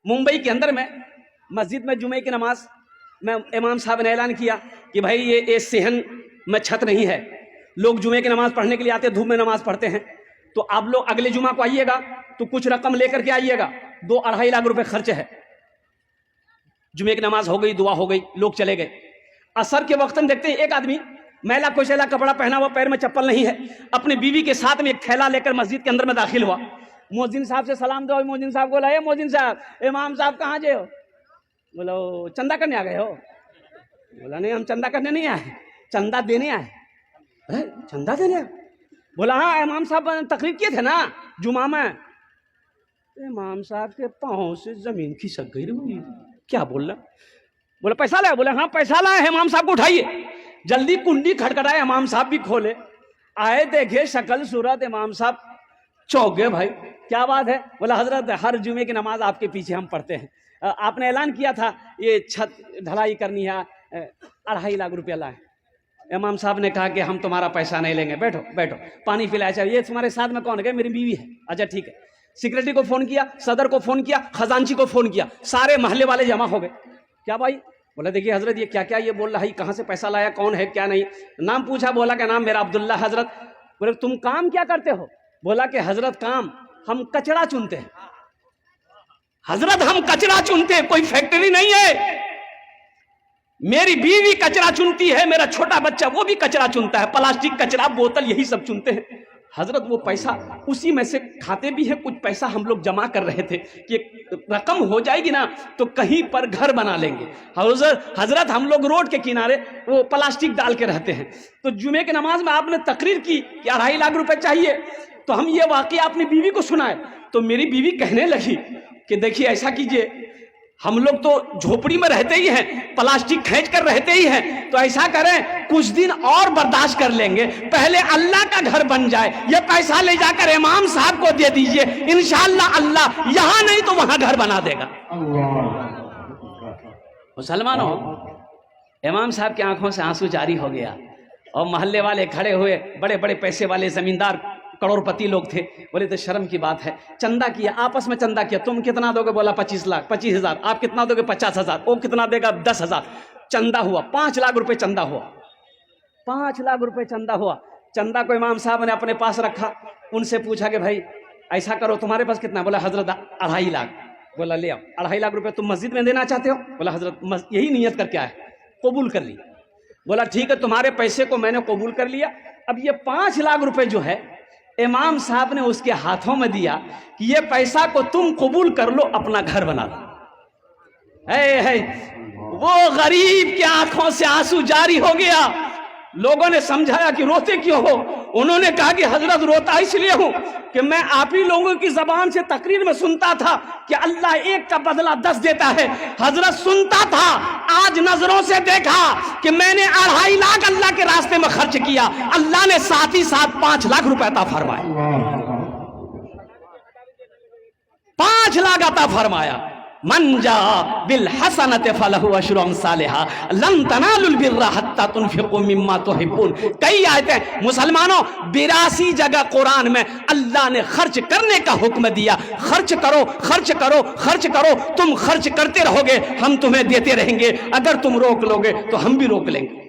ممبئی کے اندر میں مسجد میں جمعے کی نماز میں امام صاحب نے اعلان کیا کہ بھائی یہ صحن میں چھت نہیں ہے، لوگ جمعے کی نماز پڑھنے کے لیے آتے ہیں، دھوپ میں نماز پڑھتے ہیں، تو آپ لوگ اگلے جمعہ کو آئیے گا تو کچھ رقم لے کر کے آئیے گا، 2-2.5 لاکھ روپے خرچ ہے۔ جمعے کی نماز ہو گئی، دعا ہو گئی، لوگ چلے گئے۔ عصر کے وقت ہم دیکھتے ہیں ایک آدمی میلا کوشیلا کپڑا پہنا ہوا، پیر میں چپل نہیں ہے، اپنی بیوی کے ساتھ میں ایک تھیلا لے کر مسجد کے اندر میں داخل ہوا۔ مؤذن صاحب سے سلام دو، مؤذن صاحب بولا، اے مؤذن صاحب، امام صاحب کہاں جے ہو؟ بولا وہ چندہ کرنے آ گئے ہو؟ بولا نہیں، ہم چندہ کرنے نہیں آئے، چندہ دینے آئے۔ چندہ دینے آئے؟ بولا ہاں، امام صاحب تقریر کیے تھے نا جمعہ میں۔ امام صاحب کے پاؤں سے زمین کھسک گئی، کیا بول رہا؟ بولا پیسہ لائے؟ بولا ہاں پیسہ لائے، امام صاحب کو اٹھائیے۔ جلدی کنڈی کھٹکھٹائے، امام صاحب بھی کھولے، آئے دیکھے شکل صورت، امام صاحب چوک گئے۔ بھائی کیا بات ہے؟ بولا حضرت ہر جمعے کی نماز آپ کے پیچھے ہم پڑھتے ہیں، آپ نے اعلان کیا تھا یہ چھت ڈھلائی کرنی ہے، 2.5 لاکھ روپیہ لائے۔ امام صاحب نے کہا کہ ہم تمہارا پیسہ نہیں لیں گے، بیٹھو بیٹھو، پانی پلایا چاہیے۔ یہ تمہارے ساتھ میں کون ہے؟ میری بیوی ہے۔ اچھا ٹھیک ہے۔ سیکرٹری کو فون کیا، صدر کو فون کیا، خزانچی کو فون کیا، سارے محلے والے جمع ہو گئے۔ کیا بھائی؟ بولا دیکھیے حضرت یہ کیا کیا یہ بول رہا ہے، کہاں سے پیسہ لایا، کون ہے کیا نہیں، نام پوچھا، بولا کہ نام میرا عبداللہ حضرت۔ بولے تم کام کیا کرتے ہو؟ بولا کہ حضرت کام ہم کچڑا چنتے ہیں، حضرت ہم کچڑا چنتے ہیں، کوئی فیکٹری نہیں ہے۔ میری بیوی کچرا چنتی ہے، میرا چھوٹا بچہ وہ بھی کچرا چنتا ہے، پلاسٹک کچرا، بوتل، یہی سب چنتے ہیں۔ حضرت وہ پیسہ اسی میں سے کھاتے بھی ہیں، کچھ پیسہ ہم لوگ جمع کر رہے تھے کہ رقم ہو جائے گی نا تو کہیں پر گھر بنا لیں گے۔ حضرت ہم لوگ روڈ کے کنارے وہ پلاسٹک ڈال کے رہتے ہیں، تو جمعے کی نماز میں آپ نے تقریر کی کہ 2.5 لاکھ روپے چاہیے، تو ہم یہ واقعہ اپنی بیوی کو سنائے، تو میری بیوی کہنے لگی کہ دیکھیے ایسا کیجئے، ہم لوگ تو جھوپڑی میں رہتے ہی ہیں، پلاسٹک کھینچ کر رہتے ہی ہیں، تو ایسا کریں کچھ دن اور برداشت کر لیں گے، پہلے اللہ کا گھر بن جائے، یہ پیسہ لے جا کر امام صاحب کو دے دیجئے، انشاءاللہ اللہ یہاں نہیں تو وہاں گھر بنا دے گا۔ مسلمانوں، امام صاحب کی آنکھوں سے آنسو جاری ہو گیا، اور محلے والے کھڑے ہوئے، بڑے بڑے پیسے والے زمیندار کروڑ پتی لوگ تھے، بولے تو شرم کی بات ہے، چندہ کیا، آپس میں چندہ کیا، تم کتنا دو گے؟ بولا 25 لاکھ، 25,000، آپ کتنا دو گے؟ 50,000، وہ کتنا دے گا؟ 10,000، چندہ ہوا 5 لاکھ روپے، چندہ ہوا 5 لاکھ روپے، چندہ ہوا۔ چندہ کو امام صاحب نے اپنے پاس رکھا، ان سے پوچھا کہ بھائی ایسا کرو تمہارے پاس کتنا؟ بولا حضرت 2.5 لاکھ۔ بولا لے آؤ، 2.5 لاکھ روپے تم مسجد میں دینا چاہتے ہو؟ بولا حضرت یہی نیت کر کے آئے، قبول کر لی۔ بولا ٹھیک ہے، تمہارے پیسے کو میں نے قبول کر لیا، اب یہ 5 لاکھ روپے جو ہے امام صاحب نے اس کے ہاتھوں میں دیا کہ یہ پیسہ کو تم قبول کر لو، اپنا گھر بنا لو۔ وہ غریب کی آنکھوں سے آنسو جاری ہو گیا۔ لوگوں نے سمجھایا کہ روتے کیوں ہو؟ انہوں نے کہا کہ حضرت روتا اس لیے ہوں کہ میں آپ ہی لوگوں کی زبان سے تقریر میں سنتا تھا کہ اللہ 1 کا بدلہ 10 دیتا ہے۔ حضرت سنتا تھا، آج نظروں سے دیکھا کہ میں نے 2.5 لاکھ اللہ کے راستے میں خرچ کیا، اللہ نے ساتھ ہی ساتھ 5 لاکھ روپے عطا فرمائے، 5 لاکھ عطا فرمایا۔ من جاء بالحسنۃ فلہ عشر امثالھا لن تنالوا البر حتى تنفقوا مما تحبون۔ کئی آیتیں مسلمانوں 82 جگہ قرآن میں اللہ نے خرچ کرنے کا حکم دیا، خرچ کرو خرچ کرو خرچ کرو، تم خرچ کرتے رہو گے ہم تمہیں دیتے رہیں گے، اگر تم روک لو گے تو ہم بھی روک لیں گے۔